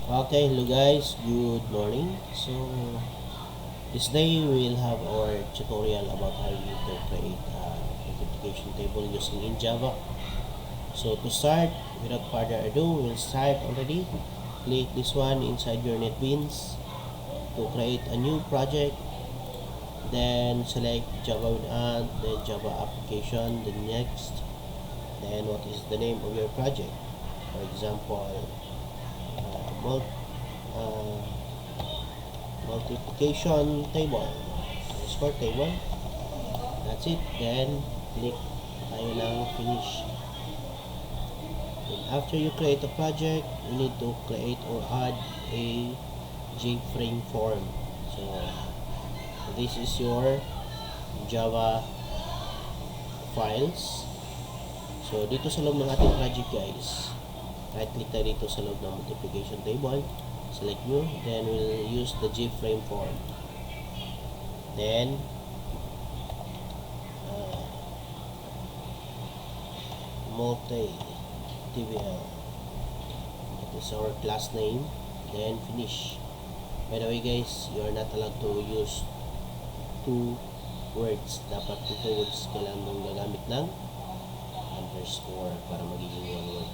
Okay, hello guys, good morning. So, this day we will have our tutorial about how you to create a multiplication table using in Java. So, to start, without further ado, we'll start already. Click this one inside your NetBeans to create a new project. Then select Java with Ant, then Java application, then next. Then what is the name of your project? For example, uh, multiplication table, score table. That's it. Then click tayo ng finish. And after you create a project, you need to create or add a JFrame form. So this is your Java files. So dito sa loob ng ating project guys, right click tayo dito sa loob ng multiplication table, select new, then we'll use the JFrame form. Then multi-TVL, that is our class name, then finish. By the way guys, you are not allowed to use two words. Dapat two words kailangan mong gagamit ng underscore para magiging one word.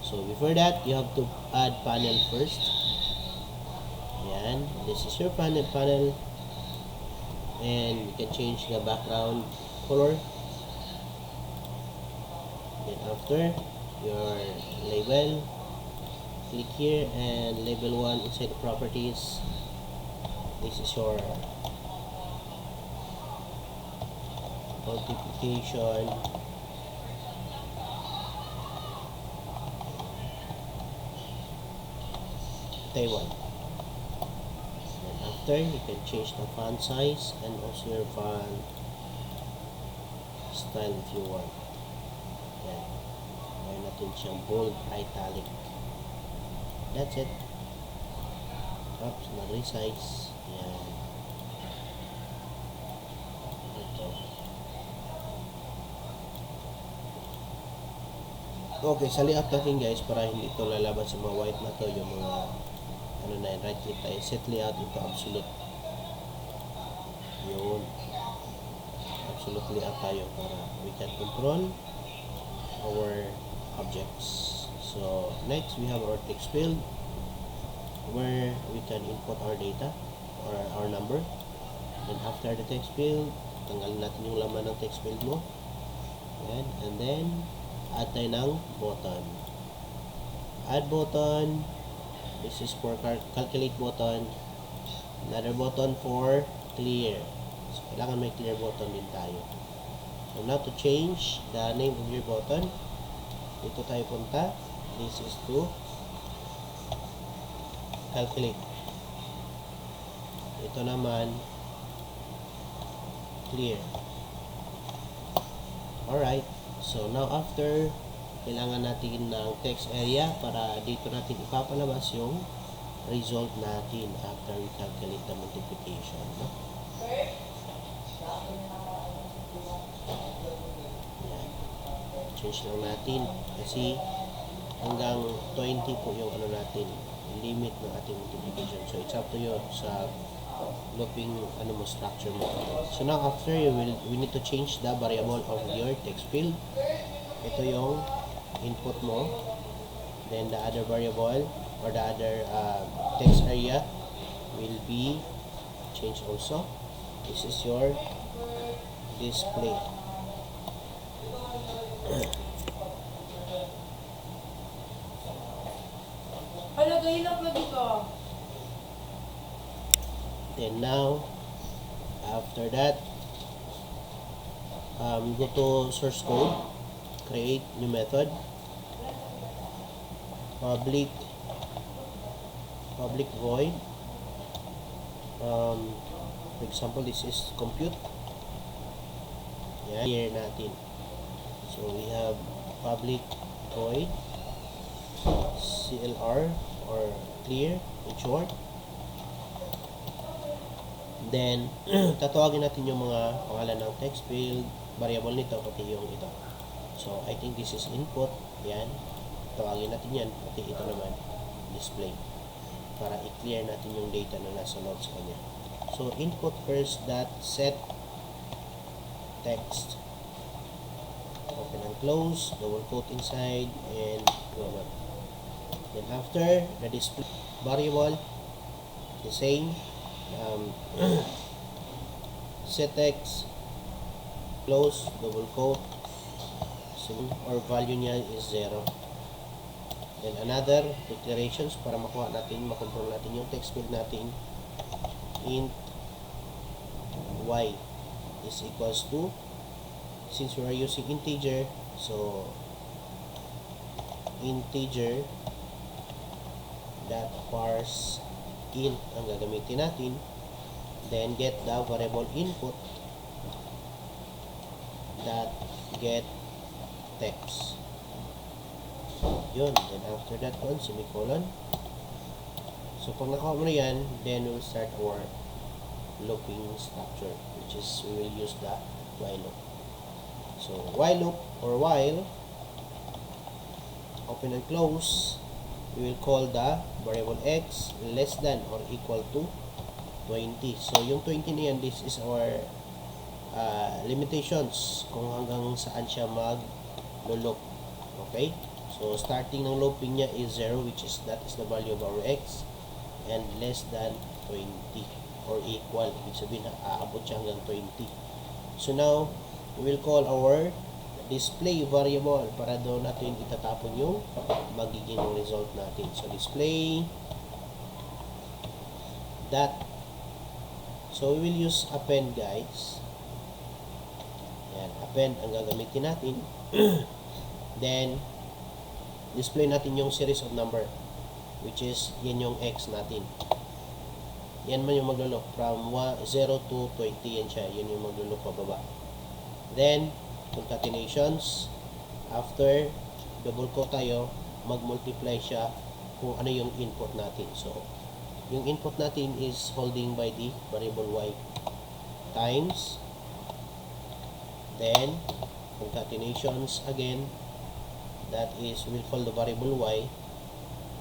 So before that, you have to add panel first. Yan, this is your panel, and you can change the background color. Then after your label, click here and label 1 inside the properties. This is your multiplication table. And after, you can change the font size and also your font style if you want. Yan. Gawin natin siyang bold, italic. That's it. Oops, nag-resize. Yan. Ito. Okay, sa layout natin guys, para hindi ito lalabas sa mga white na to, yung mga ano na yun, right click tayo, set layout into absolute. Yun. Absolute layout tayo para we can control our objects. So next we have our text field where we can input our data or our number. Then after the text field, tanggalin natin yung laman ng text field mo. Yan. And then add tayo ng button. Add button. This is for calculate button. Another button for clear. So kailangan may clear button din tayo. So now to change the name of your button, dito tayo punta. This is to calculate. Ito naman clear. Alright. So now after, kailangan natin ng text area para dito natin ipapalabas yung result natin after we calculate the multiplication. No? Yan. Change lang natin kasi hanggang 20 po yung ano natin, limit ng ating multiplication. So it's up to you sa looping ano mo structure mo. So now after, we need to change the variable of your text field. Ito yung input mo. Then the other variable or the other text area will be changed also. This is your display. Halagay lang po dito. Then now, after that, go to source code, create new method, public void. For example, this is compute. Yan, here natin. So we have public void CLR or clear in short. Then tatawagin natin yung mga pangalan ng text field, variable nito, pati yung ito. So I think this is input. Yan, tawagin natin yan, pati ito naman display. para i-clear natin yung data na nasa loob sa kanya. So, input first dot set text. Open and close, double quote inside, and go on. Then after, the display variable, the same, set text, close, double quote, or value niya is 0. Then another declarations para makuha natin, makontrol natin yung text field natin. Int y is equals to, since we are using integer, so integer dot parse int ang gagamitin natin. Then get the variable input dot get text. Yun. Then after that one, semicolon. So pag nakuha mo na yan, then we'll start our looping structure, which is we will use the while loop. So while loop or while, open and close, we will call the variable x less than or equal to 20. So yung 20 na yan, this is our limitations kung hanggang saan siya mag-loop. Okay? So starting ng looping niya is 0, which is that is the value of our x, and less than 20 or equal, ibig sabihin aabot siya hanggang 20. So now we will call our display variable para doon natin itatapon yung magiging result natin. So display that, so we will use append, guys. Yan, append ang gagamitin natin. Then display natin yung series of number, which is yan yung x natin. Yan man yung maglulok from 0 to 20, yan siya, yun yung maglulok pababa. Then concatenations, after double quote tayo, mag-multiply siya kung ano yung input natin. So yung input natin is holding by the variable y times, then concatenations again, that is we'll call the variable y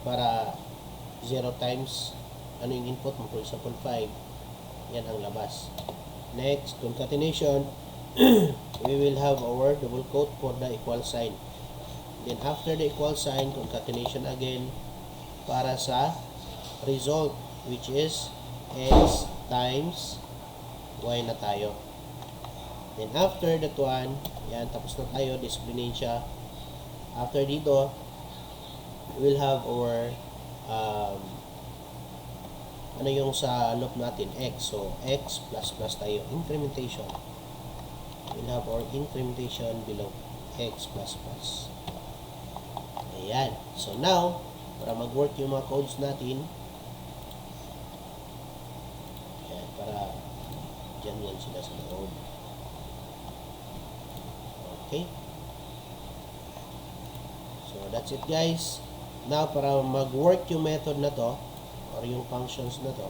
para 0 times ano yung input mo, for example 5, yan ang labas. Next, concatenation, we will have our double quote for the equal sign. Then after the equal sign, concatenation again para sa result, which is x times y na tayo. Then after that one, yan, tapos na tayo, display siya. After dito, we'll have our ano yung sa loop natin, x. So x plus plus tayo, incrementation. We'll have our incrementation below x plus plus. Ayan. So now, para mag-work yung mga codes natin, ayan, para dyan yan sila sa loob. Okay. So that's it, guys. Now, para mag-work yung method na to, or yung functions na to,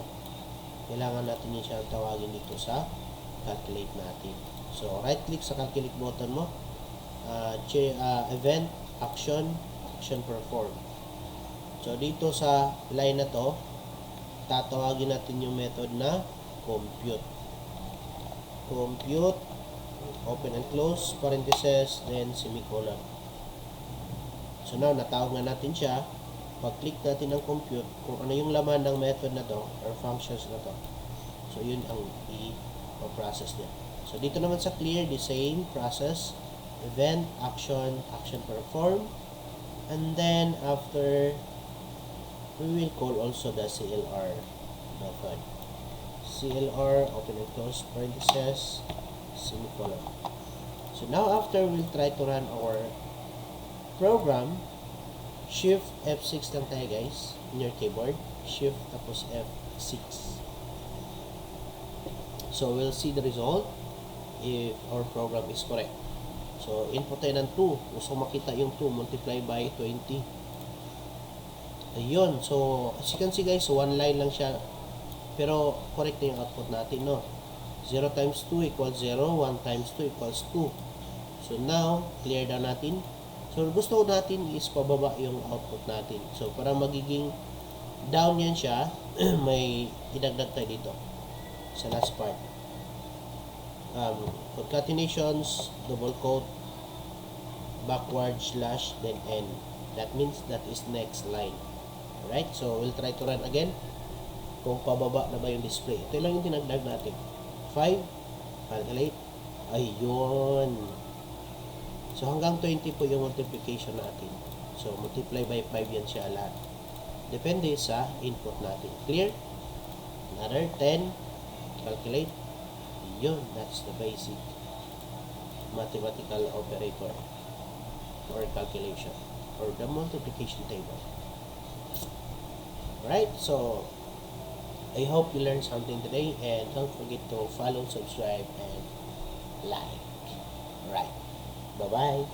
kailangan natin yung siyang tawagin dito sa calculate natin. So, right-click sa calculate button mo, event, action perform. So, dito sa line na to, tatawagin natin yung method na compute. Compute, open and close, parentheses, then semicolon. So, now, natawag na natin siya. Pag-click natin ng compute, kung ano yung laman ng method na to, or functions na to. So, yun ang i-process niya. So, dito naman sa clear, the same process. Event, action perform. And then, after, we will call also the CLR method. CLR, open and close parentheses, semicolon. So, now after, we'll try to run our program. Shift F6 lang tayo, guys, in your keyboard. Shift tapos F6. So, we'll see the result if our program is correct. So, input tayo ng 2. Gusto makita yung 2 multiply by 20. Ayun. So, as you can see, guys, one line lang siya. Pero, correct na yung output natin, no? 0 times 2 equals 0. 1 times 2 equals 2. So, now, clear down natin. So, gusto natin is pababa yung output natin. So, para magiging down yan siya, may idagdag tayo dito sa last part. Concatenations, double quote, backward slash, then end. That means that is next line. Alright, so we'll try to run again. Kung pababa na ba yung display. Ito lang yung tinagdag natin. 5, calculate. Ayun. So hanggang 20 po yung multiplication natin. So multiply by 5 yan siya lahat. Depende sa input natin. Clear? Another 10, calculate. Yun, that's the basic mathematical operator or calculation or the multiplication table. Alright, so I hope you learned something today, and don't forget to follow, subscribe, and like. Alright, bye-bye.